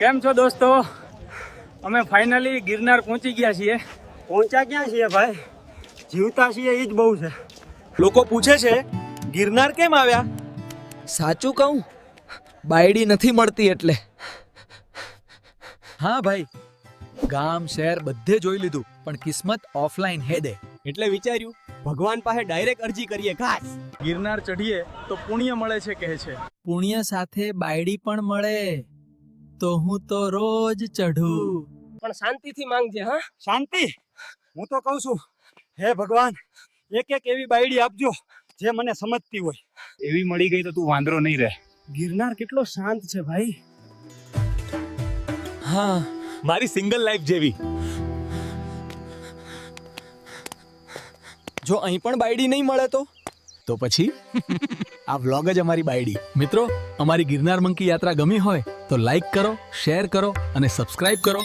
કેમ છો દોસ્તો? અમે ફાઇનલી ગિરનાર પહોંચી ગયા છીએ. પહોંચ્યા ક્યાં છીએ ભાઈ? જીવતા છીએ એ જ બહુ છે. લોકો પૂછે છે ગિરનાર કેમ આવ્યા? સાચું કહું, બાયડી નથી મળતી એટલે. હા ભાઈ, ગામ શહેર બધે જોઈ લીધું પણ કિસ્મત ઓફલાઈન હે દે. એટલે વિચાર્યું ભગવાન પાસે ડાયરેક્ટ અરજી કરીએ. ખાસ ગિરનાર ચઢીએ તો પુણ્ય મળે છે કહે છે. પુણ્ય સાથે બાયડી પણ મળે તો હું તો રોજ ચઢું. પણ શાંતિથી માંગજે. હા, શાંતિ. હું તો કહું છું, હે ભગવાન, એક એક એવી બાયડી આપજો જે મને સમજતી હોય. એવી મળી ગઈ તો તું વાંદરો નહીં રહે. ગિરનાર કેટલો શાંત છે ભાઈ. હા, મારી સિંગલ લાઈફ જેવી. જો અહીં પણ બાયડી નહીં મળે તો પછી આ વ્લોગ જ અમારી બાયડી. મિત્રો, અમારી ગિરનાર મંકી યાત્રા ગમી હોય તો લાઈક કરો, શેર કરો અને સબસ્ક્રાઇબ કરો.